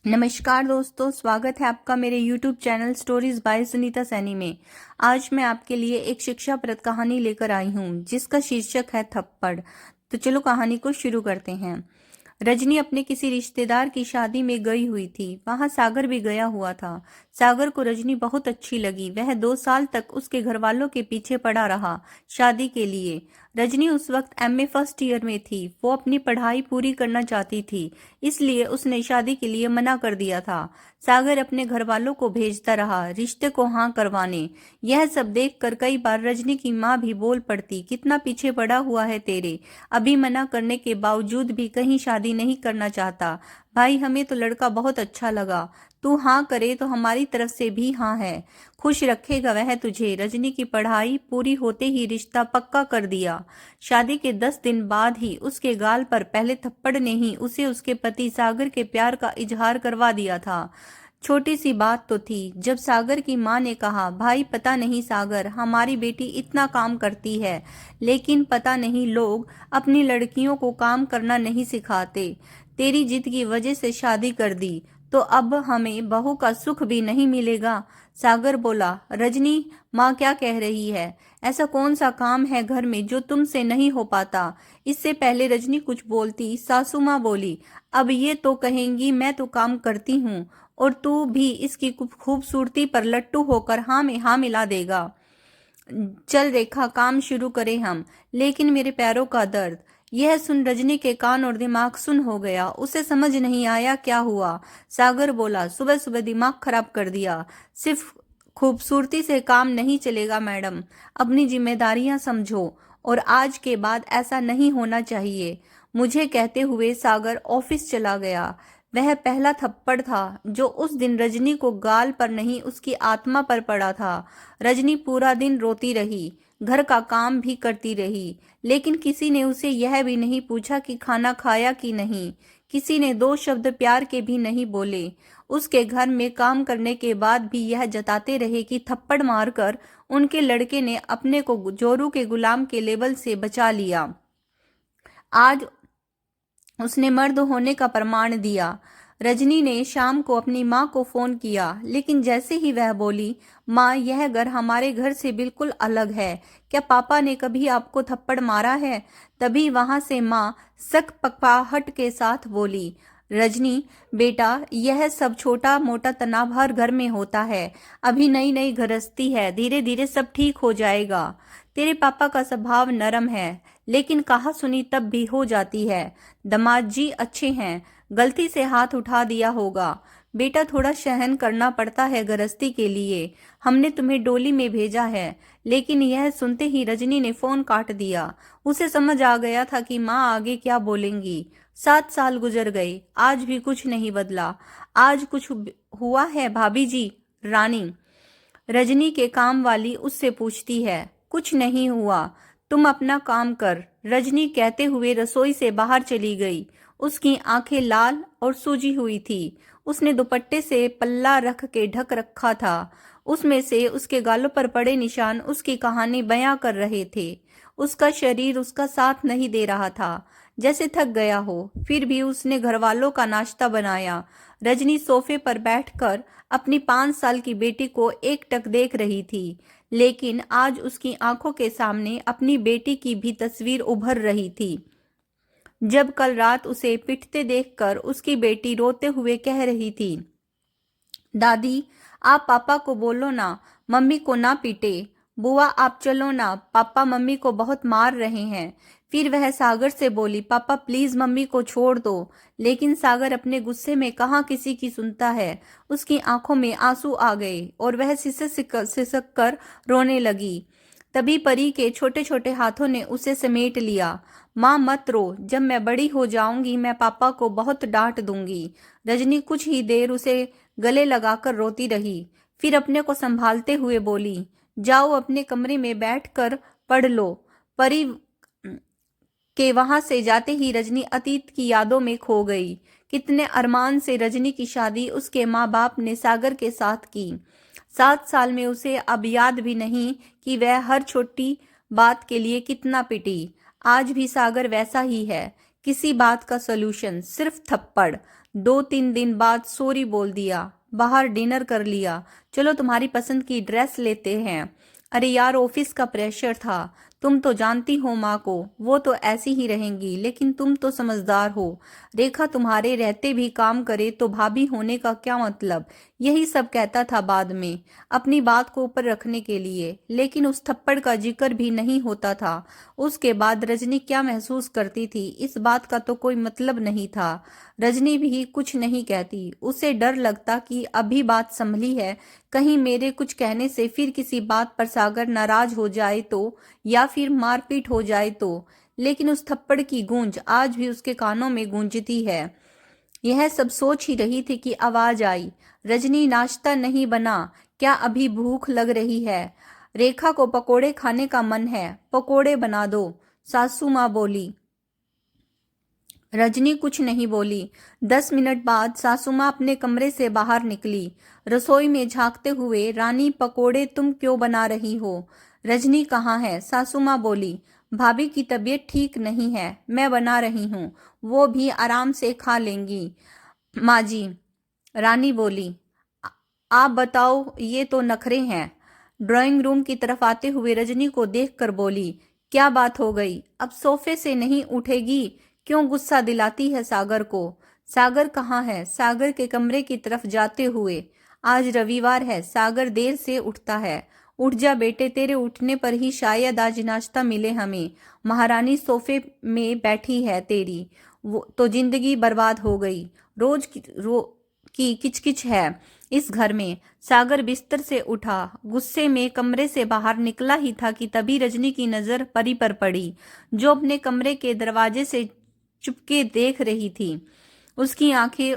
नमस्कार दोस्तों, स्वागत है आपका मेरे YouTube channel stories bye Sunita Saini में। आज मैं आपके लिए एक शिक्षाप्रद कहानी लेकर आई हूँ जिसका शीर्षक है थप्पड़। तो चलो कहानी को शुरू करते हैं। रजनी अपने किसी रिश्तेदार की शादी में गई हुई थी। वहां सागर भी गया हुआ था। सागर को रजनी बहुत अच्छी लगी। वह 2 साल तक उसके घर वालों के पीछे पड़ा रहा शादी के लिए। रजनी उस वक्त एमए फर्स्ट ईयर में थी। वो अपनी पढ़ाई पूरी करना चाहती थी, इसलिए उसने शादी के लिए मना कर दिया था। सागर अपने घर वालों को भेजता रहा रिश्ते को हाँ करवाने। यह सब देखकर कई बार रजनी की माँ भी बोल पड़ती, कितना पीछे पड़ा हुआ है तेरे, अभी मना करने के बावजूद भी कहीं शादी नहीं करना चाहता। भाई हमें तो लड़का बहुत अच्छा लगा, तू हाँ करे तो हमारी तरफ से भी हाँ है। खुश रखेगा वह तुझे। रजनी की पढ़ाई पूरी होते ही रिश्ता पक्का कर दिया। शादी के 10 दिन बाद ही उसके गाल पर पहले थप्पड़ ने ही उसे उसके पति सागर के प्यार का इजहार करवा दिया था। छोटी सी बात तो थी। जब सागर की माँ ने कहा, भाई पता नहीं सागर, हमारी बेटी इतना काम करती है, लेकिन पता नहीं लोग अपनी लड़कियों को काम करना नहीं सिखाते। तेरी जिद की वजह से शादी कर दी तो अब हमें बहू का सुख भी नहीं मिलेगा। सागर बोला, रजनी माँ क्या कह रही है? ऐसा कौन सा काम है घर में जो तुमसे नहीं हो पाता? इससे पहले रजनी कुछ बोलती, सासू माँ बोली, अब ये तो कहेंगी मैं तो काम करती हूँ और तू भी इसकी खूबसूरती पर लट्टू होकर हाँ में हाँ मिला देगा। चल रेखा, काम शुरू करें हम। लेकिन मेरे पैरों का दर्द। यह सुन रजनी के कान और दिमाग सुन हो गया। उसे समझ नहीं आया क्या हुआ। सागर बोला, सुबह सुबह दिमाग खराब कर दिया। सिर्फ खूबसूरती से काम नहीं चलेगा मैडम, अपनी जिम्मेदारियां समझो और आज के बाद ऐसा नहीं होना चाहिए। मुझे कहते हुए सागर ऑफिस चला गया। वह पहला थप्पड़ था जो उस दिन रजनी को गाल पर नहीं उसकी आत्मा पर पड़ा था। रजनी पूरा दिन रोती रही, घर का काम भी करती रही, लेकिन किसी ने उसे यह भी नहीं पूछा कि खाना खाया कि नहीं। किसी ने 2 शब्द प्यार के भी नहीं बोले। उसके घर में काम करने के बाद भी यह जताते रहे कि थप्पड़ मारकर उनके लड़के ने अपने को जोरू के गुलाम के लेबल से बचा लिया। आज उसने मर्द होने का प्रमाण दिया। रजनी ने शाम को अपनी माँ को फोन किया, लेकिन जैसे ही वह बोली, माँ यह घर हमारे घर से बिल्कुल अलग है, क्या पापा ने कभी आपको थप्पड़ मारा है? तभी वहां से माँ सक पकपाहट के साथ बोली, रजनी बेटा, यह सब छोटा मोटा तनाव हर घर में होता है। अभी नई नई गृहस्थी है, धीरे धीरे सब ठीक हो जाएगा। तेरे पापा का स्वभाव नरम है, लेकिन कहा सुनी तब भी हो जाती है। दामाद जी अच्छे हैं, गलती से हाथ उठा दिया होगा। बेटा थोड़ा सहन करना पड़ता है गृहस्थी के लिए। हमने तुम्हें डोली में भेजा है। लेकिन यह सुनते ही रजनी ने फोन काट दिया। उसे समझ आ गया था कि माँ आगे क्या बोलेंगी। 7 साल गुजर गए, आज भी कुछ नहीं बदला। आज कुछ हुआ है भाभी जी? रानी, रजनी के काम वाली उससे पूछती है। कुछ नहीं हुआ, तुम अपना काम कर, रजनी कहते हुए रसोई से बाहर चली गई। उसकी आंखें लाल और सूजी हुई थी। उसने दुपट्टे से पल्ला रख के ढक रखा था। उसमें से उसके गालों पर पड़े निशान उसकी कहानी बयां कर रहे थे। उसका शरीर उसका साथ नहीं दे रहा था, जैसे थक गया हो। फिर भी उसने घरवालों का नाश्ता बनाया। रजनी सोफे पर बैठकर अपनी 5 साल की बेटी को एकटक देख रही थी, लेकिन आज उसकी आंखों के सामने अपनी बेटी की भी तस्वीर उभर रही थी। जब कल रात उसे पिटते देखकर उसकी बेटी रोते हुए कह रही थी, दादी आप पापा को बोलो ना, मम्मी को ना पीटे। बुआ आप चलो ना, पापा मम्मी को बहुत मार रहे हैं। फिर वह सागर से बोली, पापा प्लीज मम्मी को छोड़ दो। लेकिन सागर अपने गुस्से में कहाँ किसी की सुनता है। उसकी आंखों में आंसू आ गए और वह सिसक कर रोने लगी। तभी परी के छोटे छोटे हाथों ने उसे समेट लिया। माँ मत रो, जब मैं बड़ी हो जाऊंगी मैं पापा को बहुत डांट दूंगी। रजनी कुछ ही देर उसे गले लगाकर रोती रही, फिर अपने को संभालते हुए बोली, जाओ अपने कमरे में बैठकर पढ़ लो। परी के वहां से जाते ही रजनी अतीत की यादों में खो गई। कितने अरमान से रजनी की शादी उसके माँ बाप ने सागर के साथ की। 7 साल में उसे अब याद भी नहीं कि वह हर छोटी बात के लिए कितना पिटी। आज भी सागर वैसा ही है। किसी बात का सलूशन सिर्फ थप्पड़। 2-3 दिन बाद सॉरी बोल दिया, बाहर डिनर कर लिया, चलो तुम्हारी पसंद की ड्रेस लेते हैं। अरे यार ऑफिस का प्रेशर था, तुम तो जानती हो माँ को, वो तो ऐसी ही रहेंगी, लेकिन तुम तो समझदार हो। रेखा तुम्हारे रहते भी काम करे तो भाभी होने का क्या मतलब, यही सब कहता था बाद में, अपनी बात को ऊपर रखने के लिए। लेकिन उस थप्पड़ का जिक्र भी नहीं होता था। उसके बाद रजनी क्या महसूस करती थी इस बात का तो कोई मतलब नहीं था। रजनी भी कुछ नहीं कहती, उसे डर लगता कि अभी बात संभली है, कहीं मेरे कुछ कहने से फिर किसी बात पर सागर नाराज हो जाए तो, या फिर मारपीट हो जाए तो। लेकिन उस थप्पड़ की गूंज आज भी उसके कानों में गूंजती है। यह सब सोच ही रही थी कि आवाज आई, रजनी नाश्ता नहीं बना क्या, अभी भूख लग रही है। रेखा को पकोड़े खाने का मन है, पकोड़े बना दो, सासू माँ बोली। रजनी कुछ नहीं बोली। 10 मिनट बाद सासू माँ अपने कमरे से बाहर निकली, रसोई में झांकते हुए, रानी पकोड़े तुम क्यों बना रही हो? रजनी कहाँ है? सासू माँ बोली, भाभी की तबीयत ठीक नहीं है, मैं बना रही हूँ, वो भी आराम से खा लेंगी। माँ जी, रानी बोली, "आ- आप बताओ, ये तो नखरे हैं। ड्राइंग रूम की तरफ आते हुए रजनी को देखकर बोली, क्या बात हो गई, अब सोफे से नहीं उठेगी? क्यों गुस्सा दिलाती है सागर को? सागर कहाँ है? सागर के कमरे की तरफ जाते हुए, आज रविवार है, सागर देर से उठता है। उठ जा बेटे, तेरे उठने पर ही शायद आज नाश्ता मिले हमें। महारानी सोफे में बैठी है तेरी, वो तो जिंदगी बर्बाद हो गई। की किचकिच है इस घर में। सागर बिस्तर से उठा, गुस्से में कमरे से बाहर निकला ही था कि तभी रजनी की नजर परी पर पड़ी, जो अपने कमरे के दरवाजे से चुपके देख रही थी। उसकी आंखें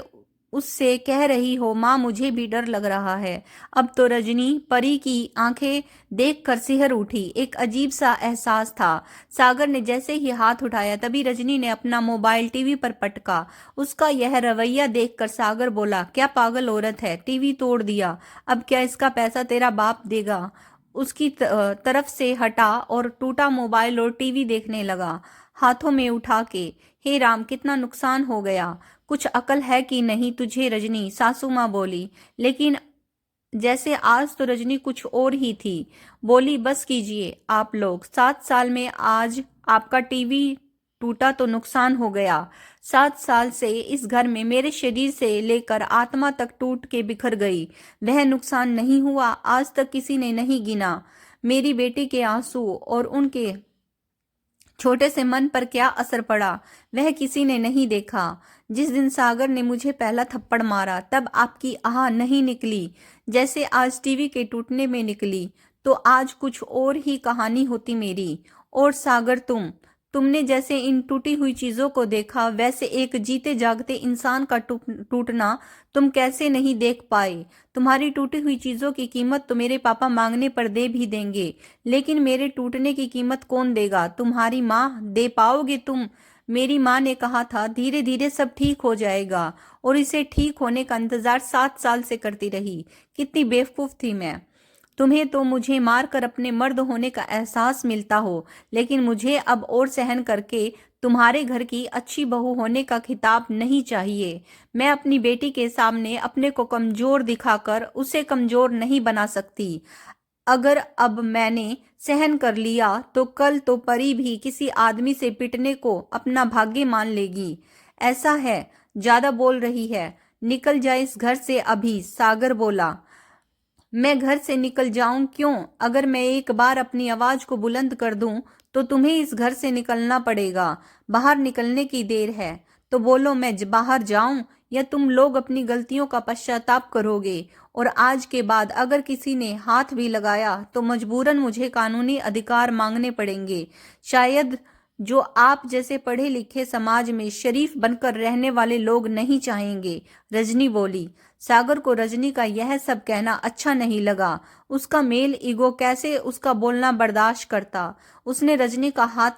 उससे कह रही हो, माँ मुझे भी डर लग रहा है। अब तो रजनी परी की आंखें देखकर सिहर उठी, एक अजीब सा एहसास था। सागर ने जैसे ही हाथ उठाया तभी रजनी ने अपना मोबाइल टीवी पर पटका। उसका यह रवैया देखकर सागर बोला, क्या पागल औरत है, टीवी तोड़ दिया, अब क्या इसका पैसा तेरा बाप देगा? उसकी तरफ से हटा और टूटा मोबाइल और टीवी देखने लगा, हाथों में उठा के। हे राम, कितना नुकसान हो गया, कुछ अकल है कि नहीं तुझे रजनी? सासू माँ बोली। लेकिन जैसे आज तो रजनी कुछ और ही थी। बोली, बस कीजिए आप लोग, 7 साल में आज आपका टीवी टूटा तो नुकसान हो गया। 7 साल से इस घर में मेरे शरीर से लेकर आत्मा तक टूट के बिखर गई, वह नुकसान नहीं हुआ? आज तक किसी ने नहीं गिना। मेरी बेटी के आंसू और उनके छोटे से मन पर क्या असर पड़ा, वह किसी ने नहीं देखा। जिस दिन सागर ने मुझे पहला थप्पड़ मारा तब आपकी आह नहीं निकली, जैसे आज टीवी के टूटने में निकली, तो आज कुछ और ही कहानी होती मेरी। और सागर, तुमने जैसे इन टूटी हुई चीजों को देखा, वैसे एक जीते जागते इंसान का टूटना तुम कैसे नहीं देख पाए? तुम्हारी टूटी हुई चीजों की कीमत तो मेरे पापा मांगने पर दे भी देंगे, लेकिन मेरे टूटने की कीमत कौन देगा? तुम्हारी माँ दे पाओगे तुम? मेरी माँ ने कहा था धीरे धीरे सब ठीक हो जाएगा, और इसे ठीक होने का इंतजार 7 साल से करती रही। कितनी बेवकूफ थी मैं। तुम्हें तो मुझे मारकर अपने मर्द होने का एहसास मिलता हो, लेकिन मुझे अब और सहन करके तुम्हारे घर की अच्छी बहू होने का खिताब नहीं चाहिए। मैं अपनी बेटी के सामने अपने को कमजोर दिखाकर उसे कमजोर नहीं बना सकती। अगर अब मैंने सहन कर लिया तो कल तो परी भी किसी आदमी से पिटने को अपना भाग्य मान लेगी। ऐसा है, ज्यादा बोल रही है, निकल जाए इस घर से अभी। सागर बोला, मैं घर से निकल जाऊं क्यों? अगर मैं एक बार अपनी आवाज को बुलंद कर दूं तो तुम्हें इस घर से निकलना पड़ेगा। बाहर निकलने की देर है तो बोलो, मैं बाहर जाऊं, या तुम लोग अपनी गलतियों का पश्चाताप करोगे? और आज के बाद अगर किसी ने हाथ भी लगाया तो मजबूरन मुझे कानूनी अधिकार मांगने पड़ेंगे, शायद जो आप जैसे पढ़े लिखे समाज में शरीफ बनकर रहने वाले लोग नहीं चाहेंगे। रजनी बोली। सागर को रजनी का यह सब कहना अच्छा नहीं लगा। उसका मेल ईगो कैसे उसका बोलना बर्दाश्त करता। उसने रजनी का हाथ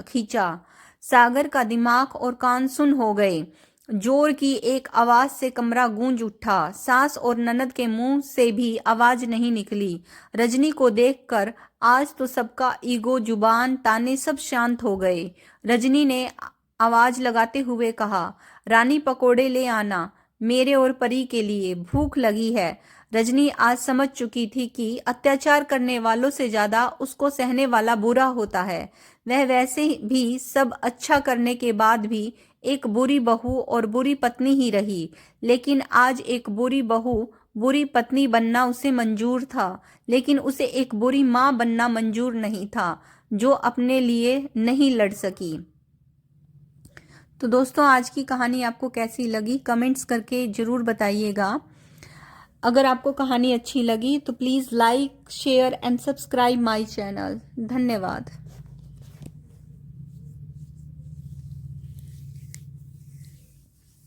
खींचा। सागर का दिमाग और कान सुन हो गए। जोर की एक आवाज से कमरा गूंज उठा। सास और ननद के मुंह से भी आवाज नहीं निकली। रजनी को देखकर आज तो सबका ईगो, जुबान, ताने सब शांत हो गए। रजनी ने आवाज लगाते हुए कहा, रानी पकोड़े ले आना, मेरे और परी के लिए, भूख लगी है। रजनी आज समझ चुकी थी कि अत्याचार करने वालों से ज्यादा उसको सहने वाला बुरा होता है। वह वैसे भी सब अच्छा करने के बाद भी एक बुरी बहू और बुरी पत्नी ही रही, लेकिन आज एक बुरी बहू बुरी पत्नी बनना उसे मंजूर था, लेकिन उसे एक बुरी माँ बनना मंजूर नहीं था, जो अपने लिए नहीं लड़ सकी। तो दोस्तों, आज की कहानी आपको कैसी लगी कमेंट्स करके जरूर बताइएगा। अगर आपको कहानी अच्छी लगी तो please like, share and subscribe my channel. धन्यवाद।